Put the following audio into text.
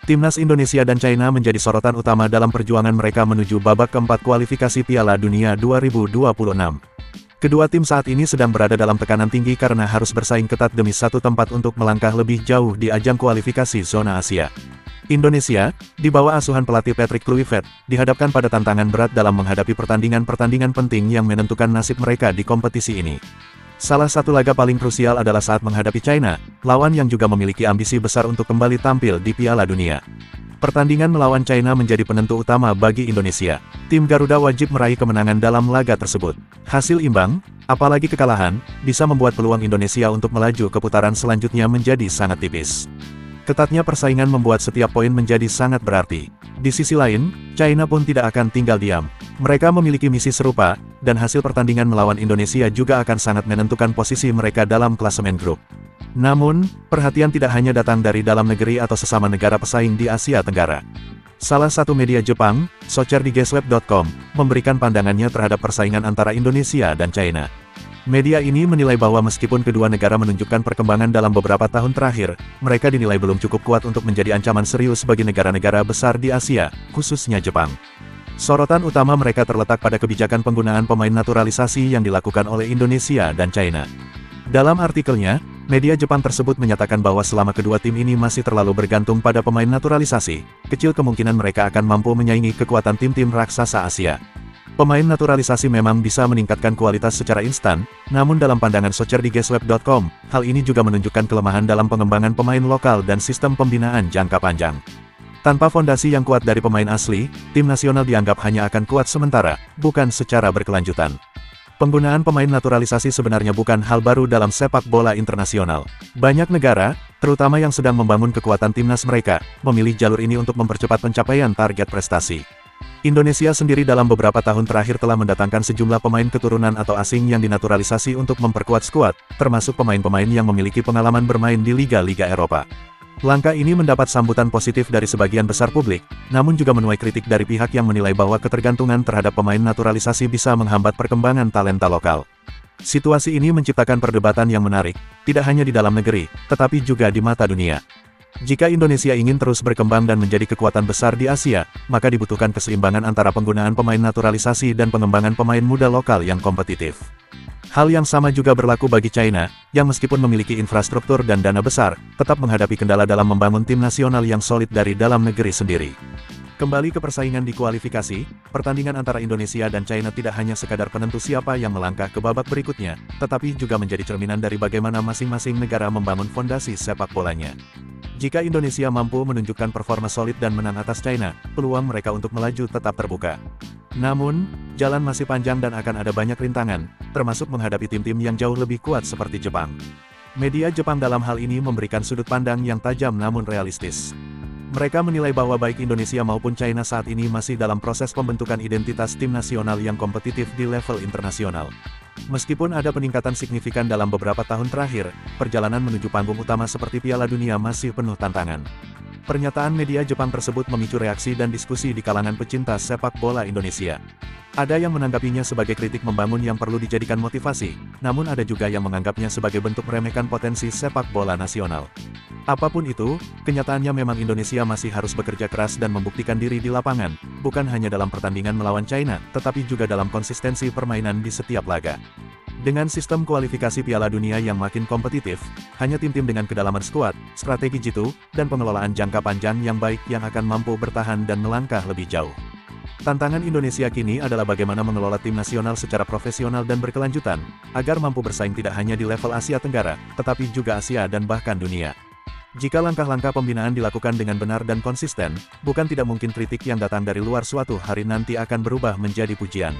Timnas Indonesia dan China menjadi sorotan utama dalam perjuangan mereka menuju babak keempat kualifikasi Piala Dunia 2026. Kedua tim saat ini sedang berada dalam tekanan tinggi karena harus bersaing ketat demi satu tempat untuk melangkah lebih jauh di ajang kualifikasi zona Asia. Indonesia, di bawah asuhan pelatih Patrick Kluivert, dihadapkan pada tantangan berat dalam menghadapi pertandingan-pertandingan penting yang menentukan nasib mereka di kompetisi ini. Salah satu laga paling krusial adalah saat menghadapi China, lawan yang juga memiliki ambisi besar untuk kembali tampil di Piala Dunia. Pertandingan melawan China menjadi penentu utama bagi Indonesia. Tim Garuda wajib meraih kemenangan dalam laga tersebut. Hasil imbang, apalagi kekalahan, bisa membuat peluang Indonesia untuk melaju ke putaran selanjutnya menjadi sangat tipis. Ketatnya persaingan membuat setiap poin menjadi sangat berarti. Di sisi lain, China pun tidak akan tinggal diam. Mereka memiliki misi serupa, dan hasil pertandingan melawan Indonesia juga akan sangat menentukan posisi mereka dalam klasemen grup. Namun, perhatian tidak hanya datang dari dalam negeri atau sesama negara pesaing di Asia Tenggara. Salah satu media Jepang, socherdigesweb.com, memberikan pandangannya terhadap persaingan antara Indonesia dan China. Media ini menilai bahwa meskipun kedua negara menunjukkan perkembangan dalam beberapa tahun terakhir, mereka dinilai belum cukup kuat untuk menjadi ancaman serius bagi negara-negara besar di Asia, khususnya Jepang. Sorotan utama mereka terletak pada kebijakan penggunaan pemain naturalisasi yang dilakukan oleh Indonesia dan China. Dalam artikelnya, media Jepang tersebut menyatakan bahwa selama kedua tim ini masih terlalu bergantung pada pemain naturalisasi, kecil kemungkinan mereka akan mampu menyaingi kekuatan tim-tim raksasa Asia. Pemain naturalisasi memang bisa meningkatkan kualitas secara instan, namun dalam pandangan socherdigesweb.com, hal ini juga menunjukkan kelemahan dalam pengembangan pemain lokal dan sistem pembinaan jangka panjang. Tanpa fondasi yang kuat dari pemain asli, tim nasional dianggap hanya akan kuat sementara, bukan secara berkelanjutan. Penggunaan pemain naturalisasi sebenarnya bukan hal baru dalam sepak bola internasional. Banyak negara, terutama yang sedang membangun kekuatan timnas mereka, memilih jalur ini untuk mempercepat pencapaian target prestasi. Indonesia sendiri dalam beberapa tahun terakhir telah mendatangkan sejumlah pemain keturunan atau asing yang dinaturalisasi untuk memperkuat skuad, termasuk pemain-pemain yang memiliki pengalaman bermain di liga-liga Eropa. Langkah ini mendapat sambutan positif dari sebagian besar publik, namun juga menuai kritik dari pihak yang menilai bahwa ketergantungan terhadap pemain naturalisasi bisa menghambat perkembangan talenta lokal. Situasi ini menciptakan perdebatan yang menarik, tidak hanya di dalam negeri, tetapi juga di mata dunia. Jika Indonesia ingin terus berkembang dan menjadi kekuatan besar di Asia, maka dibutuhkan keseimbangan antara penggunaan pemain naturalisasi dan pengembangan pemain muda lokal yang kompetitif. Hal yang sama juga berlaku bagi China, yang meskipun memiliki infrastruktur dan dana besar, tetap menghadapi kendala dalam membangun tim nasional yang solid dari dalam negeri sendiri. Kembali ke persaingan di kualifikasi, pertandingan antara Indonesia dan China tidak hanya sekadar penentu siapa yang melangkah ke babak berikutnya, tetapi juga menjadi cerminan dari bagaimana masing-masing negara membangun fondasi sepak bolanya. Jika Indonesia mampu menunjukkan performa solid dan menang atas China, peluang mereka untuk melaju tetap terbuka. Namun, jalan masih panjang dan akan ada banyak rintangan, termasuk menghadapi tim-tim yang jauh lebih kuat seperti Jepang. Media Jepang dalam hal ini memberikan sudut pandang yang tajam namun realistis. Mereka menilai bahwa baik Indonesia maupun China saat ini masih dalam proses pembentukan identitas tim nasional yang kompetitif di level internasional. Meskipun ada peningkatan signifikan dalam beberapa tahun terakhir, perjalanan menuju panggung utama seperti Piala Dunia masih penuh tantangan. Pernyataan media Jepang tersebut memicu reaksi dan diskusi di kalangan pecinta sepak bola Indonesia. Ada yang menanggapinya sebagai kritik membangun yang perlu dijadikan motivasi, namun ada juga yang menganggapnya sebagai bentuk meremehkan potensi sepak bola nasional. Apapun itu, kenyataannya memang Indonesia masih harus bekerja keras dan membuktikan diri di lapangan, bukan hanya dalam pertandingan melawan China, tetapi juga dalam konsistensi permainan di setiap laga. Dengan sistem kualifikasi Piala Dunia yang makin kompetitif, hanya tim-tim dengan kedalaman skuad, strategi jitu, dan pengelolaan jangka panjang yang baik yang akan mampu bertahan dan melangkah lebih jauh. Tantangan Indonesia kini adalah bagaimana mengelola tim nasional secara profesional dan berkelanjutan, agar mampu bersaing tidak hanya di level Asia Tenggara, tetapi juga Asia dan bahkan dunia. Jika langkah-langkah pembinaan dilakukan dengan benar dan konsisten, bukan tidak mungkin kritik yang datang dari luar suatu hari nanti akan berubah menjadi pujian.